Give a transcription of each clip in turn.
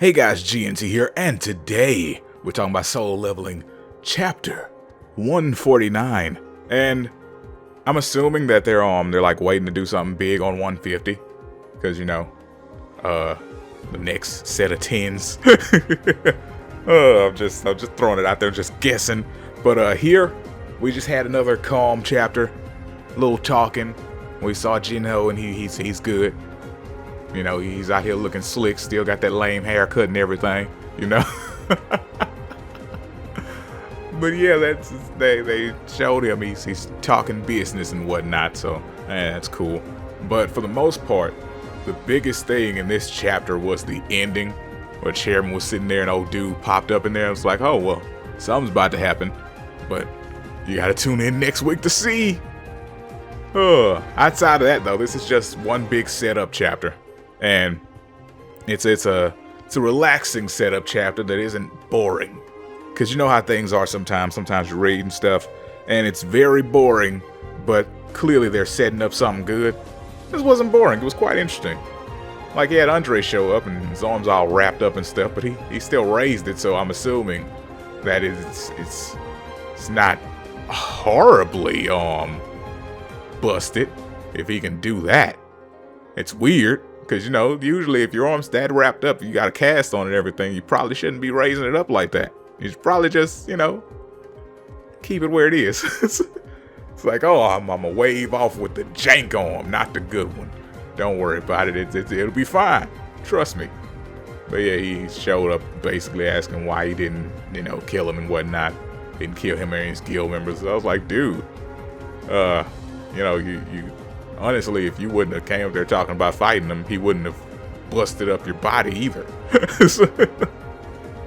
Hey guys, GNT here, and today we're talking about solo leveling chapter 149. And I'm assuming that they're like waiting to do something big on 150, because the next set of 10s. I'm just throwing it out there, just guessing. But here we just had another calm chapter, a little talking. We saw Gino and he's good. You know, he's out here looking slick, still got that lame haircut and everything, you know. But yeah, they showed him he's talking business and whatnot, so that's cool. But for the most part, the biggest thing in this chapter was the ending, where Chairman was sitting there and old dude popped up in there. It's like, oh well, something's about to happen, but you gotta tune in next week to see. Outside of that though, this is just one big setup chapter. And it's a relaxing setup chapter that isn't boring. Because you know how things are sometimes. Sometimes you're reading stuff and it's very boring, but clearly they're setting up something good. This wasn't boring. It was quite interesting. Like, he had Andre show up and his arms all wrapped up and stuff, but he still raised it, so I'm assuming that it's not horribly busted if he can do that. It's weird. Because, usually if your arm's that wrapped up, you got a cast on it and everything, you probably shouldn't be raising it up like that. You should probably just, keep it where it is. It's like, oh, I'm going to wave off with the jank arm, not the good one. Don't worry about it. It'll be fine. Trust me. But yeah, he showed up basically asking why he didn't, kill him and whatnot. Didn't kill him or any of his guild members. So I was like, dude, you honestly, if you wouldn't have came up there talking about fighting him, he wouldn't have busted up your body either.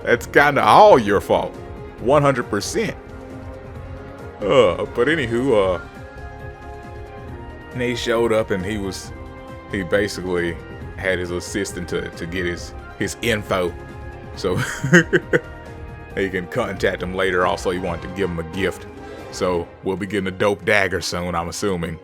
That's kind of all your fault. 100%. But anywho, and he showed up and he basically had his assistant to get his info. So he can contact him later. Also, he wanted to give him a gift. So we'll be getting a dope dagger soon, I'm assuming.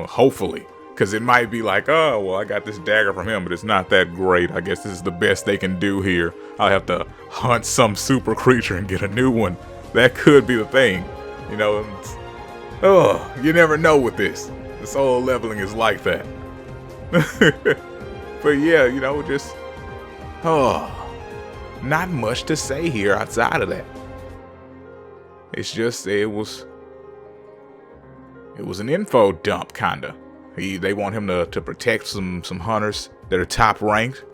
Hopefully, because it might be like, oh, well, I got this dagger from him, but it's not that great. I guess this is the best they can do here. I'll have to hunt some super creature and get a new one. That could be the thing. You never know with this. The solo leveling is like that. But yeah, just, not much to say here outside of that. It's just, it was an info dump, kinda. They want him to protect some hunters that are top ranked,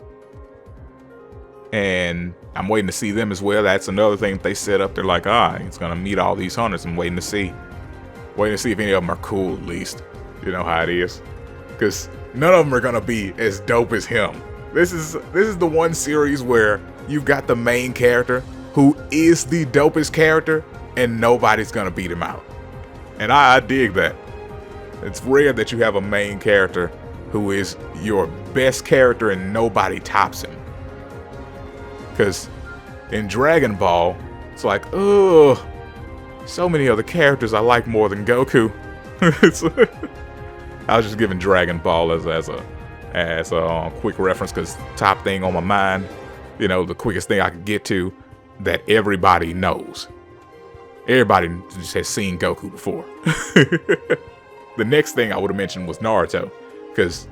and I'm waiting to see them as well. That's another thing they set up. They're like, he's gonna meet all these hunters. I'm waiting to see if any of them are cool. At least, you know how it is, because none of them are gonna be as dope as him. This is the one series where you've got the main character who is the dopest character, and nobody's gonna beat him out. And I dig that. It's rare that you have a main character who is your best character and nobody tops him. Because in Dragon Ball, it's like, so many other characters I like more than Goku. I was just giving Dragon Ball as a quick reference, because top thing on my mind, the quickest thing I could get to that everybody knows. Everybody just has seen Goku before. The next thing I would have mentioned was Naruto, because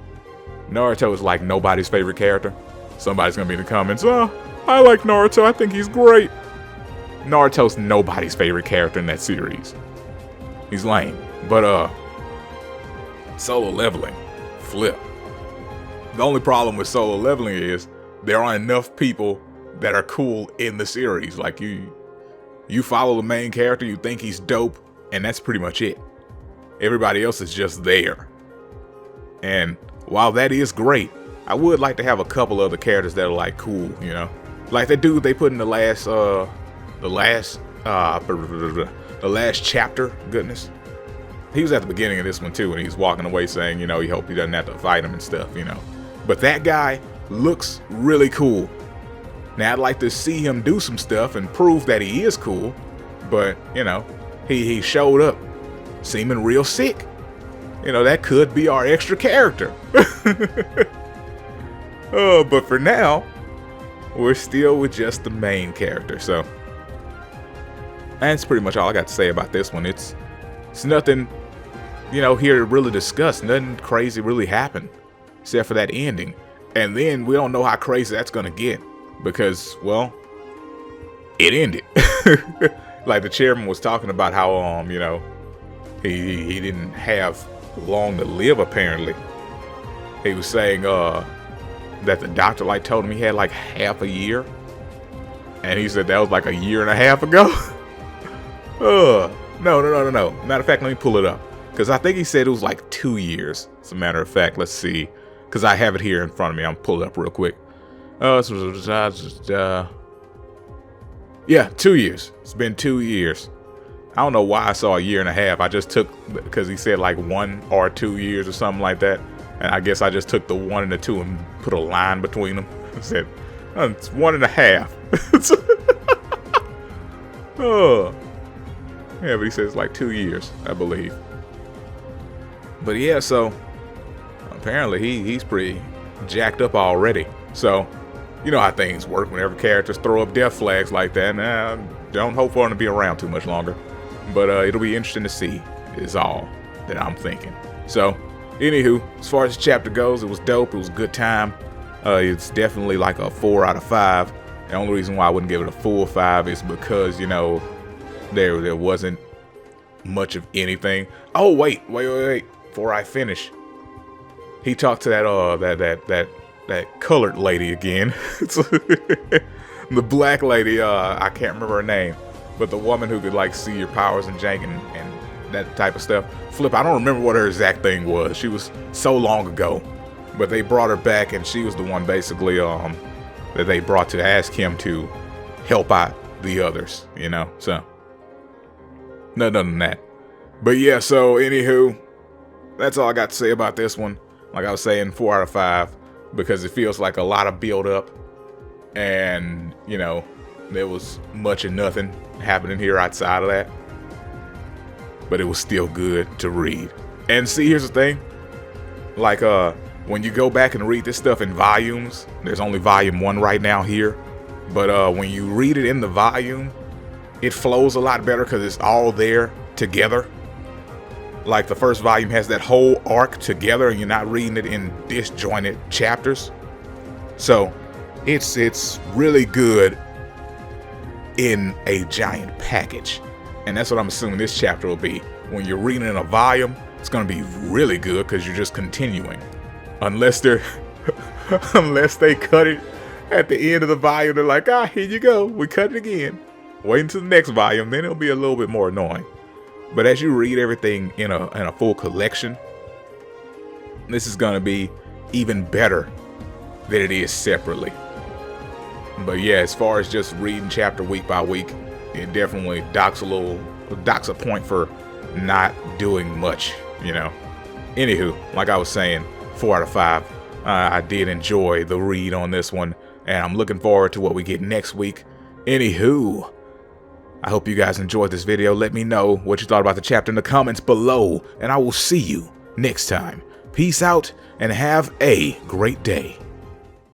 Naruto is like nobody's favorite character. Somebody's gonna be in the comments, I like Naruto, I think he's great. Naruto's nobody's favorite character in that series. He's lame. But solo leveling, flip. The only problem with solo leveling is there aren't enough people that are cool in the series. Like, you follow the main character, you think he's dope, and that's pretty much it. Everybody else is just there. And while that is great, I would like to have a couple other characters that are like cool, like the dude they put in the last chapter. Goodness, he was at the beginning of this one too, and he's walking away saying, he hoped he doesn't have to fight him and stuff, But that guy looks really cool. Now, I'd like to see him do some stuff and prove that he is cool, but, he showed up seeming real sick. That could be our extra character. But for now, we're still with just the main character. So that's pretty much all I got to say about this one. It's nothing, you know, here to really discuss. Nothing crazy really happened except for that ending. And then we don't know how crazy that's gonna get because, well, it ended. Like the chairman was talking about how you know, he didn't have long to live apparently. He was saying that the doctor like told him he had like half a year, and he said that was like a year and a half ago. No. Matter of fact, let me pull it up because I think he said it was like 2 years. As a matter of fact, let's see, because I have it here in front of me. I'm pulling it up real quick. Yeah, 2 years. It's been 2 years. I don't know why I saw a year and a half. I just took, because he said like 1 or 2 years or something like that. And I guess I just took the 1 and the 2 and put a line between them. I said, oh, it's 1.5. Oh. Yeah, but he says like 2 years, I believe. But yeah, so apparently he's pretty jacked up already. So, you know how things work whenever characters throw up death flags like that. Don't hope for him to be around too much longer. But it'll be interesting to see, is all that I'm thinking. So, anywho, as far as the chapter goes, it was dope. It was a good time. It's definitely like a 4 out of 5. The only reason why I wouldn't give it a full 5 is because, you know, there wasn't much of anything. Oh, wait. Before I finish, he talked to that colored lady again. The black lady, I can't remember her name, but the woman who could like see your powers and jank and that type of stuff. Flip, I don't remember what her exact thing was. She was so long ago, but they brought her back, and she was the one basically that they brought to ask him to help out the others, you know. So nothing than that. But yeah, so anywho, that's all I got to say about this one. Like I was saying, 4 out of 5, because it feels like a lot of build up, and you know, there was much of nothing happening here outside of that, but it was still good to read. And see, here's the thing, like when you go back and read this stuff in volumes, there's only volume 1 right now here, but when you read it in the volume, it flows a lot better because it's all there together. Like the first volume has that whole arc together, and you're not reading it in disjointed chapters. So it's really good in a giant package, and that's what I'm assuming this chapter will be. When you're reading in a volume, it's going to be really good because you're just continuing, unless they cut it at the end of the volume. They're like, here you go, we cut it again. Wait until the next volume, then it'll be a little bit more annoying. But as you read everything in a full collection, this is going to be even better than it is separately. But yeah, as far as just reading chapter week by week, it definitely docks a point for not doing much, you know. Anywho, like I was saying, 4 out of 5. I did enjoy the read on this one, and I'm looking forward to what we get next week. Anywho, I hope you guys enjoyed this video. Let me know what you thought about the chapter in the comments below, and I will see you next time. Peace out, and have a great day.